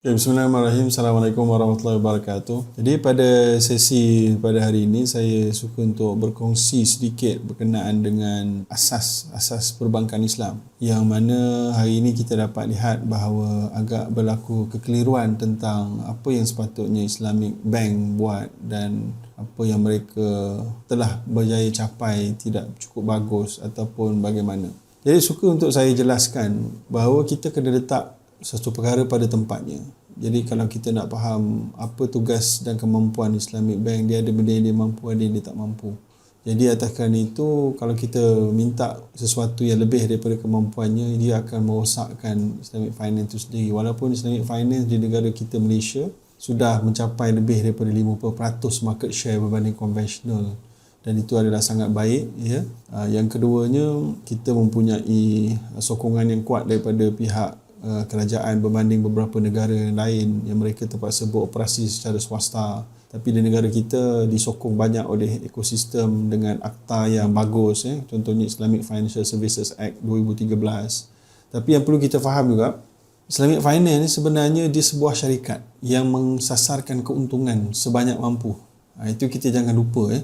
Ya, Bismillahirrahmanirrahim. Assalamualaikum warahmatullahi wabarakatuh. Jadi pada sesi pada hari ini saya suka untuk berkongsi sedikit berkenaan dengan asas perbankan Islam, yang mana hari ini kita dapat lihat bahawa agak berlaku kekeliruan tentang apa yang sepatutnya Islamic Bank buat dan apa yang mereka telah berjaya capai tidak cukup bagus ataupun bagaimana. Jadi suka untuk saya jelaskan bahawa kita kena letak satu perkara pada tempatnya. Jadi kalau kita nak faham apa tugas dan kemampuan Islamic Bank, dia ada benda yang dia mampu, ada yang dia tak mampu. Jadi atas kerana itu, kalau kita minta sesuatu yang lebih daripada kemampuannya, dia akan merosakkan Islamic Finance itu sendiri. Walaupun Islamic Finance di negara kita Malaysia sudah mencapai lebih daripada 50% market share berbanding konvensional, dan itu adalah sangat baik, ya. Yang keduanya, kita mempunyai sokongan yang kuat daripada pihak kerajaan berbanding beberapa negara lain yang mereka terpaksa beroperasi secara swasta. Tapi di negara kita disokong banyak oleh ekosistem dengan akta yang bagus, contohnya Islamic Financial Services Act 2013. Tapi yang perlu kita faham juga, Islamic Finance sebenarnya dia sebuah syarikat yang mensasarkan keuntungan sebanyak mampu. Itu kita jangan lupa.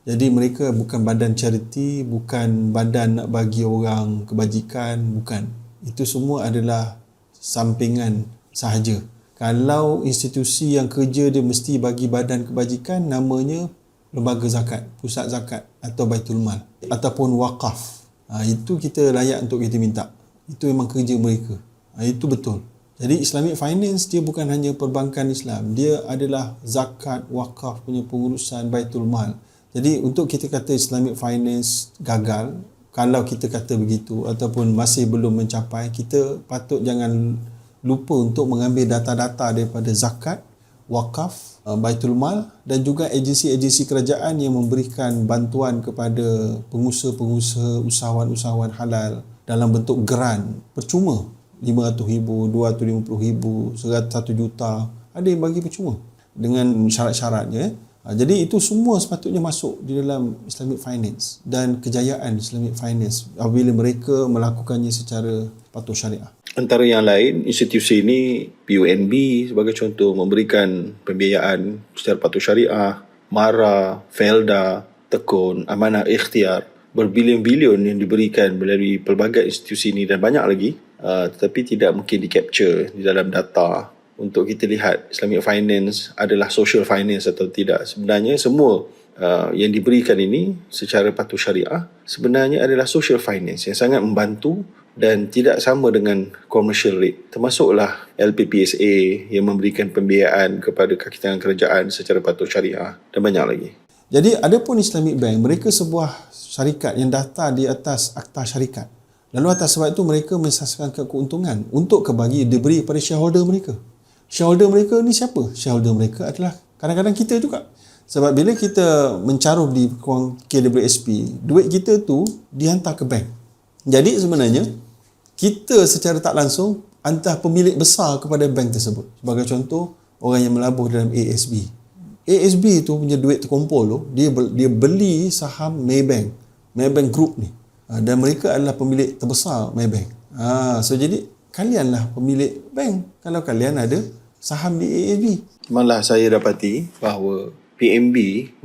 Jadi mereka bukan badan charity, bukan badan nak bagi orang kebajikan, bukan. Itu semua adalah sampingan sahaja. Kalau institusi yang kerja dia mesti bagi badan kebajikan, namanya lembaga zakat, pusat zakat atau Baitul Mal ataupun wakaf. Itu kita layak untuk kita minta. Itu memang kerja mereka. Itu betul. Jadi Islamic Finance dia bukan hanya perbankan Islam, dia adalah zakat, wakaf punya pengurusan, Baitul Mal. Jadi untuk kita kata Islamic Finance gagal, kalau kita kata begitu ataupun masih belum mencapai, kita patut jangan lupa untuk mengambil data-data daripada zakat, wakaf, Baitul Mal dan juga agensi-agensi kerajaan yang memberikan bantuan kepada pengusaha-pengusaha, usahawan-usahawan halal dalam bentuk geran percuma, RM500,000, RM250,000, RM1 juta, ada yang bagi percuma dengan syarat-syaratnya. Jadi itu semua sepatutnya masuk di dalam Islamic Finance dan kejayaan Islamic Finance apabila mereka melakukannya secara patuh syariah. Antara yang lain, institusi ini PUNB sebagai contoh memberikan pembiayaan secara patuh syariah, MARA, Felda, Tekun, Amanah Ikhtiar, berbilion-bilion yang diberikan melalui pelbagai institusi ini dan banyak lagi, tetapi tidak mungkin di-capture di dalam data untuk kita lihat Islamic Finance adalah social finance atau tidak. Sebenarnya semua yang diberikan ini secara patuh syariah sebenarnya adalah social finance yang sangat membantu dan tidak sama dengan commercial rate. Termasuklah LPPSA yang memberikan pembiayaan kepada kaki tangan kerajaan secara patuh syariah dan banyak lagi. Jadi adapun Islamic Bank, mereka sebuah syarikat yang daftar di atas akta syarikat. Lalu atas sebab itu mereka mensasarkan keuntungan untuk diberi pada shareholder mereka. Shareholder mereka ni siapa? Shareholder mereka adalah kadang-kadang kita juga. Sebab bila kita mencaruh di KWSP, duit kita tu dihantar ke bank. Jadi sebenarnya, kita secara tak langsung hantar pemilik besar kepada bank tersebut. Sebagai contoh, orang yang melabur dalam ASB. ASB tu punya duit terkumpul tu, dia beli saham Maybank. Maybank Group ni. Dan mereka adalah pemilik terbesar Maybank. So jadi, kalianlah pemilik bank kalau kalian ada saham di ASB. Malah saya dapati bahawa PMB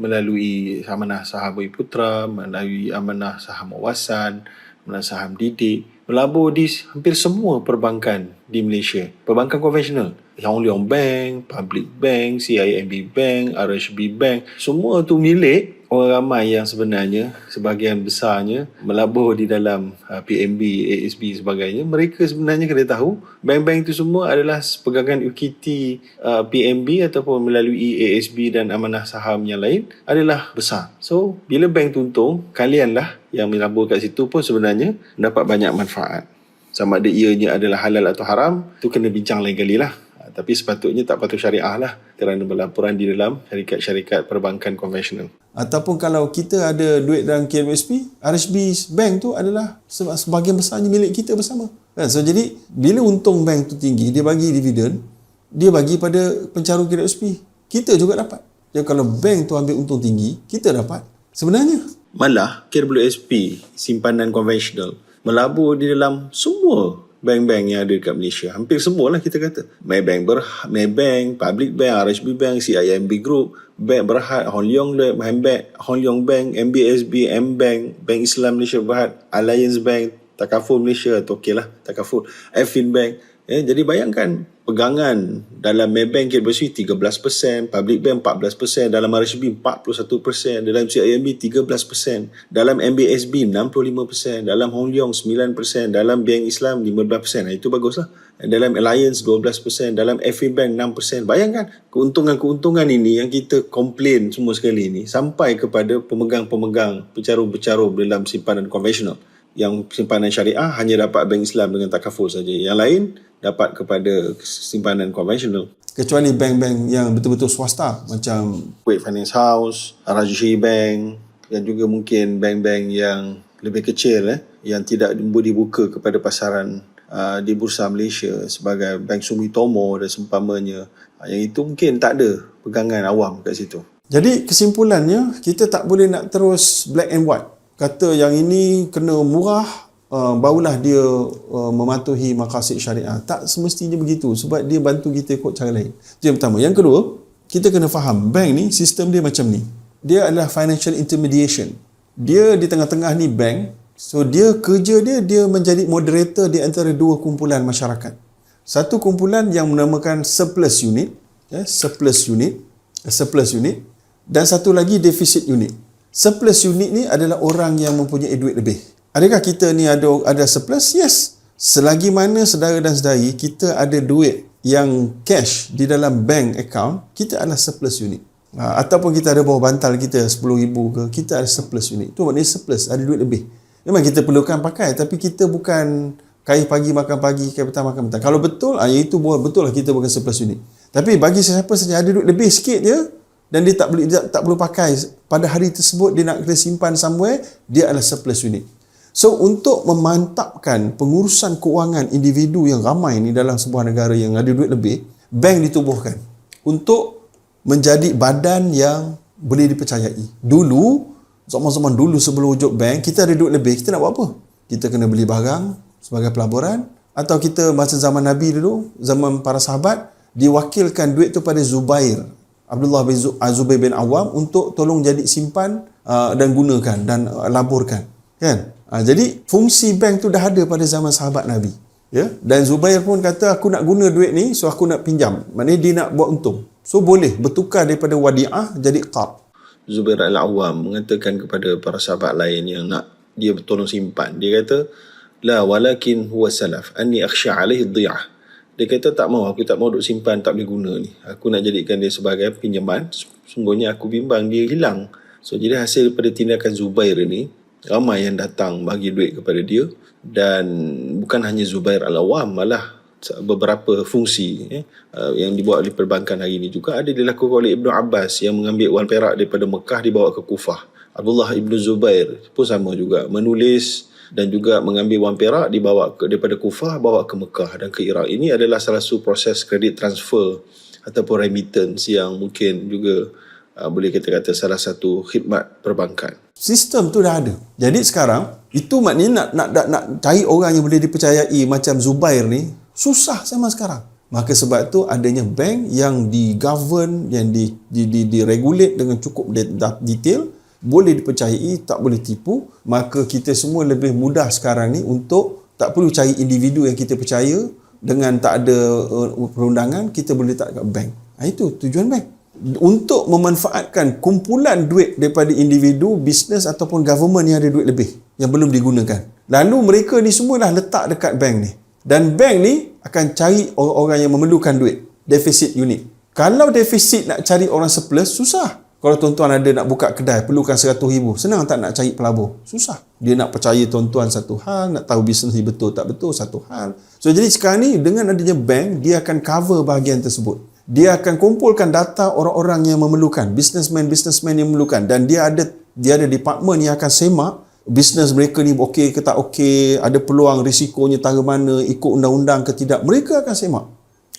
melalui amanah saham Bumi-Putra, melalui amanah saham Wawasan, melalui saham Didik, melabur di hampir semua perbankan di Malaysia. Perbankan konvensional. Hong Leong Bank, Public Bank, CIMB Bank, RHB Bank. Semua tu milik orang ramai yang sebenarnya sebahagian besarnya melabur di dalam PMB, ASB sebagainya. Mereka sebenarnya kena tahu bank-bank itu semua adalah pegangan equity PMB ataupun melalui ASB dan amanah saham yang lain adalah besar. So bila bank tu untung, kalianlah yang melabur kat situ pun sebenarnya mendapat banyak manfaat. Sama ada ianya adalah halal atau haram, tu kena bincang lain kali lah. Tapi sepatutnya tak patuh syariah lah kerana berlaporan di dalam syarikat-syarikat perbankan konvensional. Ataupun kalau kita ada duit dalam KWSP, RHB Bank tu adalah sebahagian besarnya milik kita bersama. So jadi, bila untung bank tu tinggi, dia bagi dividen, dia bagi pada pencarum KWSP. Kita juga dapat. Jadi kalau bank tu ambil untung tinggi, kita dapat. Sebenarnya. Malah KWSP, simpanan konvensional, melabur di dalam semua bank-bank yang ada dekat Malaysia. Hampir semua lah kita kata. Maybank, Public Bank, RHB Bank, CIMB Group, Bank Berhad, Hong Leong Bank, MBSB, M-Bank, Bank Islam Malaysia Berhad, Alliance Bank, Takaful Malaysia, atau okey lah, Takaful, Afin Bank. Jadi bayangkan, pegangan dalam Maybank kita bersih 13%, Public Bank 14%, dalam RHB 41%, dalam CIMB 13%, dalam MBSB 65%, dalam Hong Leong 9%, dalam Bank Islam 15%. Itu baguslah. Dalam Alliance 12%, dalam Afin Bank 6%. Bayangkan keuntungan-keuntungan ini yang kita komplain semua sekali ini sampai kepada pemegang-pemegang, pecarum-pecarum dalam simpanan konvensional. Yang simpanan syariah hanya dapat Bank Islam dengan takaful saja. Yang lain dapat kepada simpanan konvensional. Kecuali bank-bank yang betul-betul swasta macam Kuwait Finance House, Rajhi Bank, dan juga mungkin bank-bank yang lebih kecil yang tidak dibuka kepada pasaran di Bursa Malaysia sebagai Bank Sumitomo dan seumpamanya. Yang itu mungkin tak ada pegangan awam kat situ. Jadi kesimpulannya, kita tak boleh nak terus black and white. Kata yang ini kena murah, barulah dia mematuhi maqasid syariah. Tak semestinya begitu sebab dia bantu kita ikut cara lain. Itu yang pertama. Yang kedua, kita kena faham bank ni, sistem dia macam ni. Dia adalah financial intermediation. Dia di tengah-tengah ni bank. So dia kerja dia menjadi moderator di antara dua kumpulan masyarakat. Satu kumpulan yang menamakan surplus unit, surplus unit, dan satu lagi deficit unit. Surplus unit ni adalah orang yang mempunyai duit lebih. Adakah kita ni ada surplus? Yes. Selagi mana saudara dan saudari kita ada duit yang cash di dalam bank account, kita adalah surplus unit. Ataupun kita ada bawah bantal kita 10,000 ke, kita ada surplus unit. Itu maknanya surplus, ada duit lebih. Memang kita perlukan pakai, tapi kita bukan kaya pagi makan pagi, kaya petang makan petang. Kalau betul, itu betul lah kita bukan surplus unit. Tapi bagi siapa saja ada duit lebih sikit je, dan dia tak perlu pakai pada hari tersebut, dia nak kena simpan somewhere, dia adalah surplus unit. So untuk memantapkan pengurusan kewangan individu yang ramai ni dalam sebuah negara yang ada duit lebih, bank ditubuhkan untuk menjadi badan yang boleh dipercayai. Dulu, zaman-zaman dulu sebelum wujud bank, kita ada duit lebih, kita nak buat apa? Kita kena beli barang sebagai pelaburan, atau kita masa zaman Nabi dulu, zaman para sahabat, diwakilkan duit tu pada Abdullah bin Zubair bin Awam untuk tolong jadi simpan dan gunakan dan laburkan, kan? Jadi fungsi bank tu dah ada pada zaman sahabat Nabi, ya. Dan Zubair pun kata, aku nak guna duit ni, so aku nak pinjam. Maknanya dia nak buat untung. So boleh bertukar daripada wadi'ah jadi qard. Zubair al-Awwam mengatakan kepada para sahabat lain yang nak dia tolong simpan, dia kata, la walakin huwa salaf anni akhsha alaihi ad-dhi'ah. Dia kata, aku tak mau duk simpan, tak boleh guna ni. Aku nak jadikan dia sebagai pinjaman. Sungguhnya aku bimbang dia hilang. So, jadi hasil daripada tindakan Zubair ni, ramai yang datang bagi duit kepada dia. Dan bukan hanya Zubair al-Awwam, malah beberapa fungsi yang dibuat oleh perbankan hari ini juga ada dilakukan oleh Ibnu Abbas yang mengambil wang perak daripada Mekah dibawa ke Kufah. Abdullah Ibn Zubair pun sama juga, menulis dan juga mengambil wang perak dibawa daripada Kufah bawa ke Mekah dan ke Iraq. Ini adalah salah satu proses kredit transfer ataupun remittance yang mungkin juga boleh kita kata salah satu khidmat perbankan. Sistem tu dah ada. Jadi sekarang itu maknanya nak cari orang yang boleh dipercayai macam Zubair ni susah sama sekarang. Maka sebab tu adanya bank yang di-govern, yang di-regulate dengan cukup detail, boleh dipercayai, tak boleh tipu. Maka kita semua lebih mudah sekarang ni untuk tak perlu cari individu yang kita percaya, dengan tak ada perundangan, kita boleh letak kat bank. Itu tujuan bank. Untuk memanfaatkan kumpulan duit daripada individu, bisnes ataupun government yang ada duit lebih yang belum digunakan. Lalu mereka ni semualah letak dekat bank ni. Dan bank ni akan cari orang-orang yang memerlukan duit. Deficit unit. Kalau deficit nak cari orang surplus, susah. Kalau tuan-tuan ada nak buka kedai, perlukan 100,000. Senang tak nak cari pelabur? Susah. Dia nak percaya tuan-tuan satu hal, nak tahu bisnes ni betul tak betul satu hal. So, jadi sekarang ni dengan adanya bank, dia akan cover bahagian tersebut. Dia akan kumpulkan data orang-orang yang memerlukan, businessman yang memerlukan, dan dia ada department yang akan semak bisnes mereka ni okey ke tak okey, ada peluang risikonya tara mana, ikut undang-undang ke tidak. Mereka akan semak.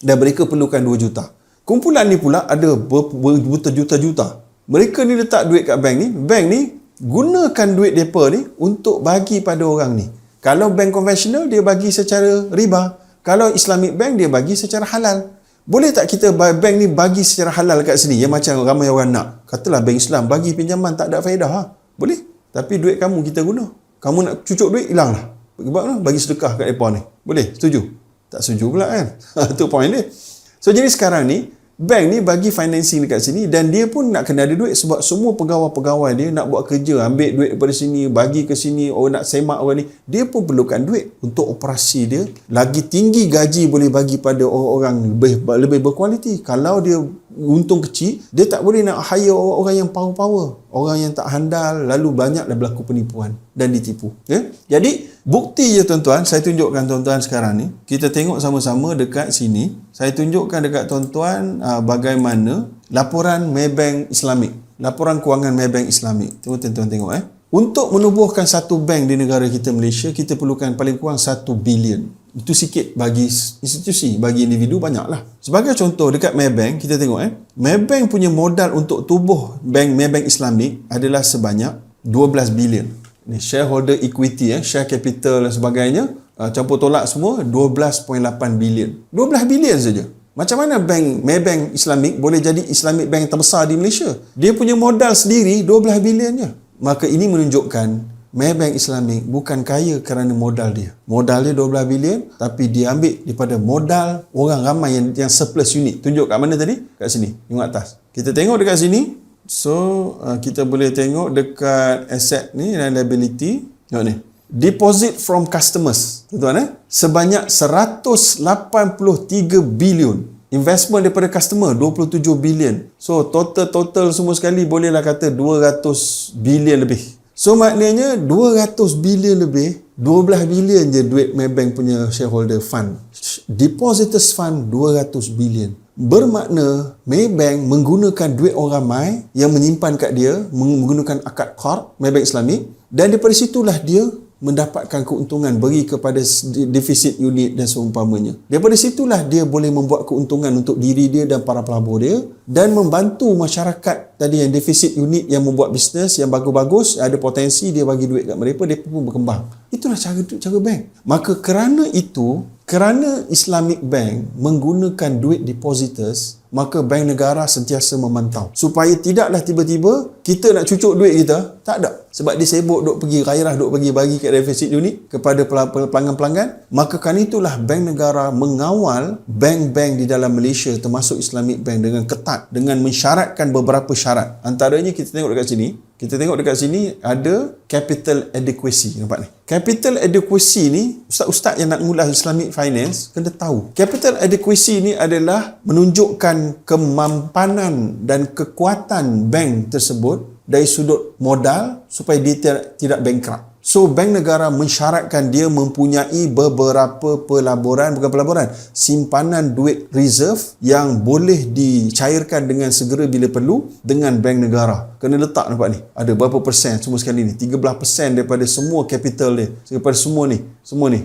Dan mereka perlukan 2 juta. Kumpulan ni pula ada berjuta-juta. Mereka ni letak duit kat bank ni gunakan duit mereka ni untuk bagi pada orang ni. Kalau bank konvensional dia bagi secara riba. Kalau Islamic bank dia bagi secara halal. Boleh tak kita bank ni bagi secara halal kat sini yang macam ramai orang nak? Katalah bank Islam bagi pinjaman tak ada faedah. Boleh. Tapi duit kamu kita guna. Kamu nak cucuk duit, hilang lah. Bagi sedekah kat mereka ni. Boleh? Setuju? Tak setuju pula kan? Itu point dia. So jadi sekarang ni, bank ni bagi financing dekat sini dan dia pun nak kena ada duit sebab semua pegawai-pegawai dia nak buat kerja, ambil duit daripada sini, bagi ke sini, orang nak semak orang ni. Dia pun perlukan duit untuk operasi dia. Lagi tinggi gaji boleh bagi pada orang-orang lebih berkualiti. Kalau dia untung kecil, dia tak boleh nak hire orang yang power-power. Orang yang tak handal, lalu banyaklah berlaku penipuan dan ditipu. Jadi, bukti je tuan-tuan, saya tunjukkan tuan-tuan sekarang ni. Kita tengok sama-sama dekat sini. Saya tunjukkan dekat tuan-tuan bagaimana laporan Maybank Islamik. Laporan kewangan Maybank Islamik. Tuan-tuan tengok. Untuk menubuhkan satu bank di negara kita Malaysia, kita perlukan paling kurang 1 bilion. Itu sikit bagi institusi, bagi individu banyaklah. Sebagai contoh dekat Maybank, kita tengok Maybank punya modal untuk tubuh bank Maybank Islamik adalah sebanyak 12 bilion. Ni shareholder equity, share capital dan sebagainya, campur tolak semua 12.8 bilion. 12 bilion saja. Macam mana bank Maybank Islamik boleh jadi Islamic bank terbesar di Malaysia? Dia punya modal sendiri 12 bilion je. Maka ini menunjukkan Maybank Islamik bukan kaya kerana modal dia. Modal dia 12 bilion tapi dia ambil daripada modal orang ramai yang surplus unit. Tunjuk kat mana tadi? Kat sini. Tengok atas. Kita tengok dekat sini. So, kita boleh tengok dekat asset ni dan liability. Tengok ni. Deposit from customers. Tuan-tuan sebanyak 183 bilion. Investment daripada customer 27 bilion. So, total semua sekali bolehlah kata 200 bilion lebih. So maknanya 200 bilion lebih, 12 bilion je duit Maybank punya shareholder fund. Depositors fund 200 bilion. Bermakna Maybank menggunakan duit orang ramai yang menyimpan kat dia, menggunakan akad qard Maybank Islamik, dan daripada situlah dia mendapatkan keuntungan bagi kepada defisit unit dan seumpamanya. Daripada situlah dia boleh membuat keuntungan untuk diri dia dan para pelabur dia dan membantu masyarakat tadi yang defisit unit yang membuat bisnes yang bagus-bagus, ada potensi dia bagi duit kat mereka, dia pun berkembang. Itulah cara bank. Maka kerana itu, kerana Islamic Bank menggunakan duit depositors, maka bank negara sentiasa memantau supaya tidaklah tiba-tiba kita nak cucuk duit kita, tak ada. Sebab dia sibuk duk pergi gairah, duk pergi bagi kat defisit unit kepada pelanggan-pelanggan. Maka kerana itulah bank negara mengawal bank-bank di dalam Malaysia termasuk Islamic Bank dengan ketat, dengan mensyaratkan beberapa syarat. Antaranya kita tengok dekat sini. Kita tengok dekat sini ada capital adequacy. Nampak ni? Capital adequacy ni, ustaz-ustaz yang nak mula Islamic Finance kena tahu. Capital adequacy ni adalah menunjukkan kemampanan dan kekuatan bank tersebut dari sudut modal supaya dia tidak bankrupt. So, bank negara mensyaratkan dia mempunyai beberapa simpanan duit reserve yang boleh dicairkan dengan segera bila perlu dengan bank negara. Kena letak nampak ni. Ada berapa persen semua sekali ni. 13% daripada semua capital dia. Daripada semua ni.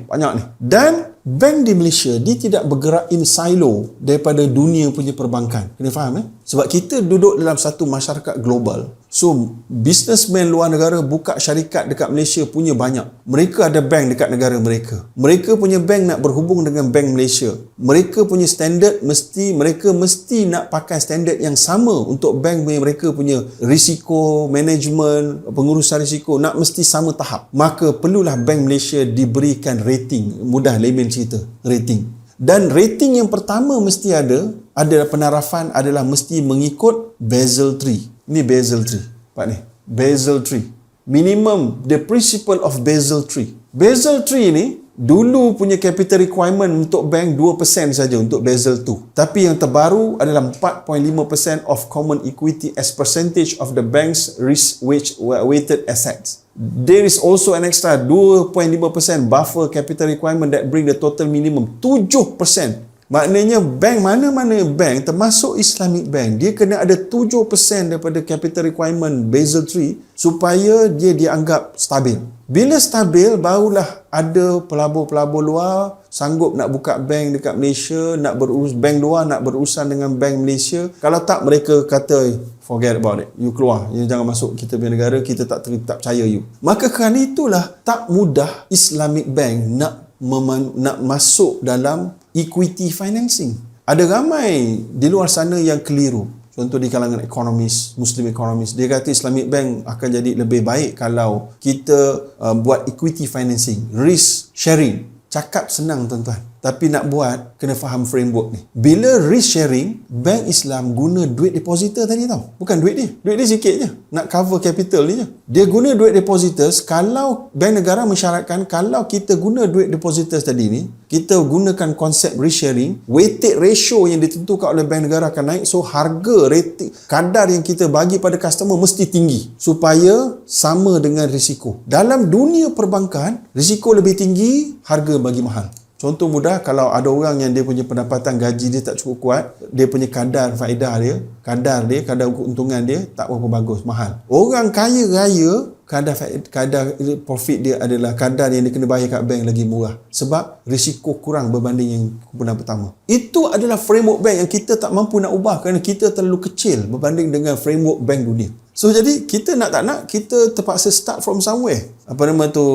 Banyak ni. Dan bank di Malaysia, dia tidak bergerak in silo daripada dunia punya perbankan. Kena faham Sebab kita duduk dalam satu masyarakat global. So, businessman luar negara buka syarikat dekat Malaysia punya banyak. Mereka ada bank dekat negara mereka. Mereka punya bank nak berhubung dengan bank Malaysia. Mereka punya standard mereka mesti nak pakai standard yang sama untuk bank mereka punya risiko, management, pengurusan risiko nak mesti sama tahap. Maka perlulah bank Malaysia diberikan rating. Mudah layman cerita, rating. Dan rating yang pertama mesti ada penarafan adalah mesti mengikut Basel III. Ini Basel III. Pak ni. Basel III. Minimum, the principle of Basel III. Basel III ni, dulu punya capital requirement untuk bank 2% saja untuk Basel II. Tapi yang terbaru adalah 4.5% of common equity as percentage of the bank's risk-weighted assets. There is also an extra 2.5% buffer capital requirement that bring the total minimum 7%. Maknanya bank mana-mana bank termasuk Islamic Bank, dia kena ada 7% daripada capital requirement Basel III supaya dia dianggap stabil. Bila stabil, barulah ada pelabur-pelabur luar sanggup nak buka bank dekat Malaysia, nak bank luar nak berurusan dengan bank Malaysia. Kalau tak, mereka kata forget about it, you keluar, you jangan masuk kita punya negara, kita tak percaya you. Maka kerana itulah tak mudah Islamic Bank nak masuk dalam equity financing. Ada ramai di luar sana yang keliru. Contoh di kalangan ekonomis, Muslim ekonomis, dia kata Islamic Bank akan jadi lebih baik kalau kita buat equity financing, risk sharing. Cakap senang tuan-tuan, tapi nak buat kena faham framework ni. Bila risk sharing, bank Islam guna duit depositor tadi tau. Bukan duit dia sikit je, nak cover capital dia je. Dia guna duit depositors. Kalau bank negara mensyaratkan kalau kita guna duit depositors tadi ni, kita gunakan konsep risk sharing, weighted ratio yang ditentukan oleh bank negara akan naik. So harga rating, kadar yang kita bagi pada customer mesti tinggi supaya sama dengan risiko. Dalam dunia perbankan, risiko lebih tinggi, harga bagi mahal. Contoh mudah, kalau ada orang yang dia punya pendapatan gaji dia tak cukup kuat, dia punya kadar faedah dia, kadar keuntungan dia tak berapa bagus, mahal. Orang kaya raya, kadar profit dia adalah kadar yang dia kena bayar kat bank lagi murah. Sebab risiko kurang berbanding yang kumpulan pertama. Itu adalah framework bank yang kita tak mampu nak ubah kerana kita terlalu kecil berbanding dengan framework bank dunia. So jadi kita nak tak nak, kita terpaksa start from somewhere. Apa nama tu?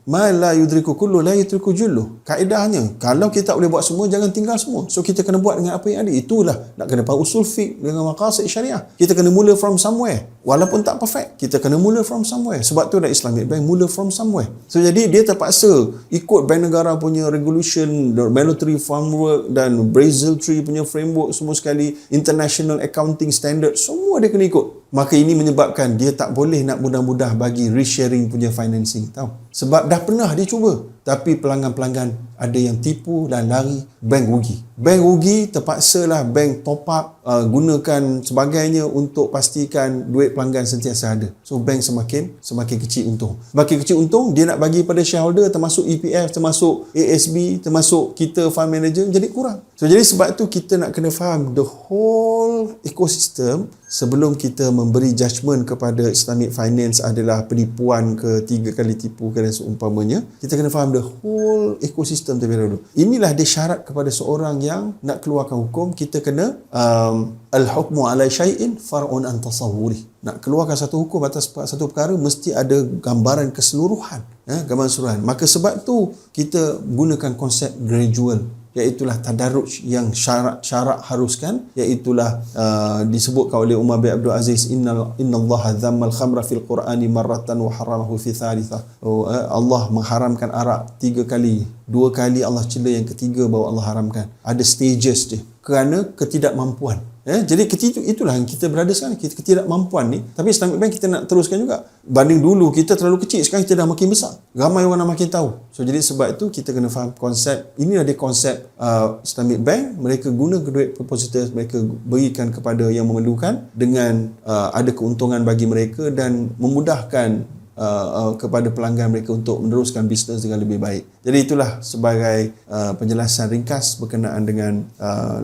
Ma la yudriku kullu la yudriku jullu. Kaedahnya, kalau kita tak boleh buat semua, jangan tinggal semua. So kita kena buat dengan apa yang ada. Itulah nak kena faham usul fiqh dengan maqasid syariah. Kita kena mula from somewhere. Walaupun tak perfect, kita kena mula from somewhere. Sebab tu dah Islamic Bank mula from somewhere. So jadi dia terpaksa ikut bank negara punya regulation, monetary framework dan Basel III punya framework semua sekali, international accounting standard, semua dia kena ikut. Maka ini menyebabkan dia tak boleh nak mudah-mudah bagi risk sharing punya financing, tahu? Sebab dah pernah dia cuba, tapi pelanggan-pelanggan ada yang tipu dan lari, bank rugi. Bank rugi, terpaksalah bank top up, gunakan sebagainya untuk pastikan duit pelanggan sentiasa ada. So bank semakin kecil untung. Semakin kecil untung, dia nak bagi pada shareholder, termasuk EPF, termasuk ASB, termasuk kita fund manager, jadi kurang. So jadi sebab tu kita nak kena faham the whole ecosystem sebelum kita memberi judgement kepada Islamic finance adalah penipuan ke, 3 kali tipu ke dan seumpamanya. Kita kena faham the whole ecosystem terlebih dahulu. Inilah dia syarat kepada seorang yang nak keluarkan hukum. Kita kena al-hukmu ala syai'in far'un an tasawwuri. Nak keluarkan satu hukum atas satu perkara mesti ada gambaran keseluruhan, gambaran keseluruhan. Maka sebab tu kita gunakan konsep gradual, iaitulah tadarruj yang syarak haruskan, iaitulah disebutkan oleh Umar bin Abdul Aziz, innallaha dzammal khamra fil qur'ani marratan wa haramahu fi thalithah. Allah mengharamkan arak 3 kali, 2 kali Allah cela, yang ketiga baru Allah haramkan. Ada stages dia kerana ketidakmampuan. Jadi itulah yang kita berada sekarang, ketidakmampuan ni. Tapi Islamic Bank kita nak teruskan juga. Banding dulu kita terlalu kecil, sekarang kita dah makin besar. Ramai orang dah makin tahu. So jadi sebab itu kita kena faham konsep. Inilah dia konsep Islamic Bank. Mereka guna duit depositors, mereka berikan kepada yang memerlukan dengan ada keuntungan bagi mereka dan memudahkan kepada pelanggan mereka untuk meneruskan bisnes dengan lebih baik. Jadi itulah sebagai penjelasan ringkas berkenaan dengan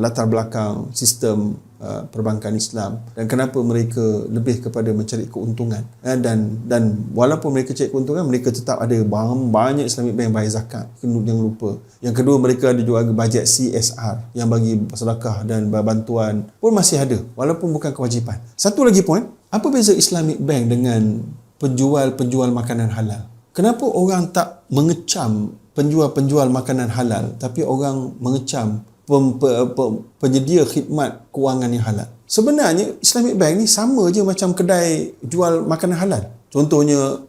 latar belakang sistem perbankan Islam dan kenapa mereka lebih kepada mencari keuntungan, dan walaupun mereka cari keuntungan, mereka tetap ada banyak Islamic Bank bayar zakat, jangan lupa. Yang kedua, mereka ada juga bajet CSR yang bagi sedekah dan bantuan pun masih ada walaupun bukan kewajipan. Satu lagi poin, apa beza Islamic Bank dengan penjual makanan halal? Kenapa orang tak mengecam penjual makanan halal, tapi orang mengecam penyedia khidmat kewangan yang halal? Sebenarnya Islamic Bank ni sama je macam kedai jual makanan halal. Contohnya,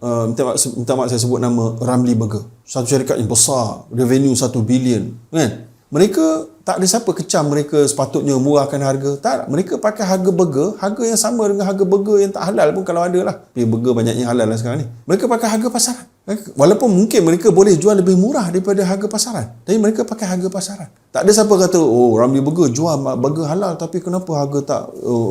minta maaf saya sebut nama, Ramly Burger. Satu syarikat yang besar, revenue 1 bilion. Kan? Mereka tak ada siapa kecam mereka sepatutnya murahkan harga. Tak, mereka pakai harga burger, harga yang sama dengan harga burger yang tak halal pun kalau ada lah. Tapi burger banyaknya halal lah sekarang ni. Mereka pakai harga pasaran. Walaupun mungkin mereka boleh jual lebih murah daripada harga pasaran, tapi mereka pakai harga pasaran. Tak ada siapa kata, oh Ramly Burger jual burger halal tapi kenapa harga tak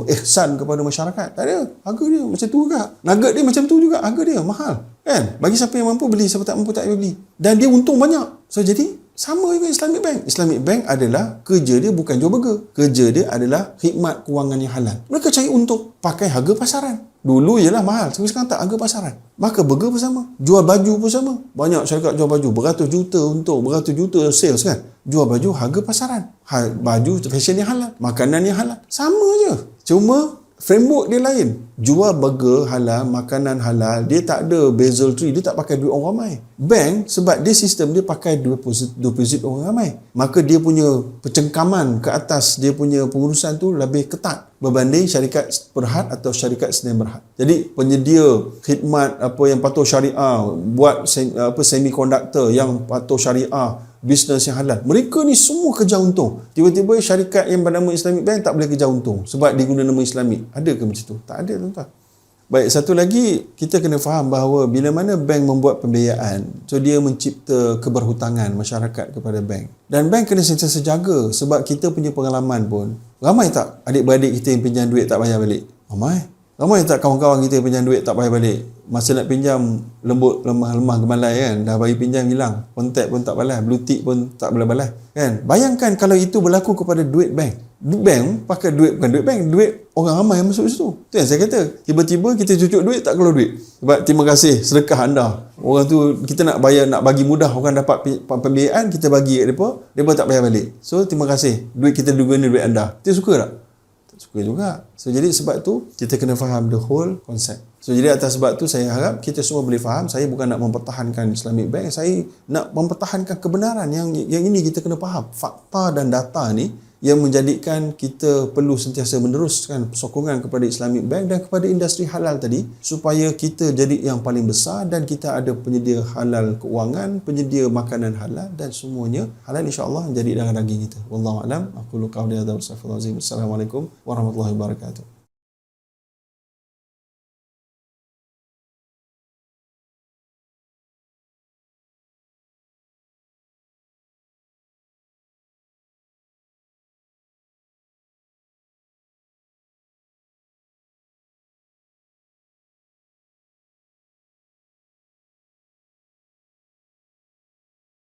ihsan kepada masyarakat. Tak ada. Harga dia macam tu juga. Nugget dia macam tu juga. Harga dia mahal. Kan? Bagi siapa yang mampu beli, siapa tak mampu tak payah beli. Dan dia untung banyak. So jadi sama juga Islamic Bank. Islamic Bank adalah kerja dia bukan jual burger. Kerja dia adalah khidmat kewangan yang halal. Mereka cari untung pakai harga pasaran. Dulu ialah mahal, sekarang tak, harga pasaran. Maka burger pun sama, jual baju pun sama. Banyak syarikat jual baju, beratus juta untung, beratus juta sales kan. Jual baju harga pasaran. Baju fashion yang halal, makanan yang halal. Sama je. Cuma framework dia lain. Jual burger halal, makanan halal, dia tak ada Basel tree, dia tak pakai duit orang ramai. Bank, sebab dia sistem dia pakai deposit orang ramai, maka dia punya pencengkaman ke atas, dia punya pengurusan tu lebih ketat berbanding syarikat berhad atau syarikat sdn berhad. Jadi penyedia khidmat apa yang patuh syariah, buat semiconductor yang patuh syariah, bisnes yang halal, mereka ni semua kejar untung. Tiba-tiba syarikat yang bernama Islamic Bank tak boleh kejar untung sebab dia guna nama Islamic. Ada ke macam tu? Tak ada, tuan-tuan. Baik, satu lagi, kita kena faham bahawa bila mana bank membuat pembiayaan, so dia mencipta keberhutangan masyarakat kepada bank. Dan bank kena sentiasa jaga, sebab kita punya pengalaman pun, ramai tak adik-beradik kita yang pinjam duit tak bayar balik? Ramai tak kawan-kawan kita yang pinjam duit tak bayar balik? Masa nak pinjam, lemah gemalai kan, dah bagi pinjam hilang, kontak pun tak balas, blue tick pun tak boleh balas kan. Bayangkan kalau itu berlaku kepada duit bank. Bank pakai duit, bukan duit bank, duit orang ramai yang masuk situ. Itu yang saya kata, tiba-tiba kita cucuk duit tak keluar duit. Sebab terima kasih sedekah anda, orang tu kita nak bayar, nak bagi mudah orang dapat pembiayaan, kita bagi kat mereka tak bayar balik. So terima kasih, duit kita guna duit anda. Dia suka tak? Tak suka juga. So jadi sebab tu kita kena faham the whole concept. So jadi atas sebab tu saya harap kita semua boleh faham, saya bukan nak mempertahankan Islamic Bank, saya nak mempertahankan kebenaran yang ini kita kena faham. Fakta dan data ni yang menjadikan kita perlu sentiasa meneruskan sokongan kepada Islamic Bank dan kepada industri halal tadi, supaya kita jadi yang paling besar dan kita ada penyedia halal keuangan, penyedia makanan halal dan semuanya halal, insya-Allah menjadi darah daging kita. Wallahu a'lam. Aku lu qauli hadza wa astaghfirullahalazim. Assalamualaikum warahmatullahi wabarakatuh.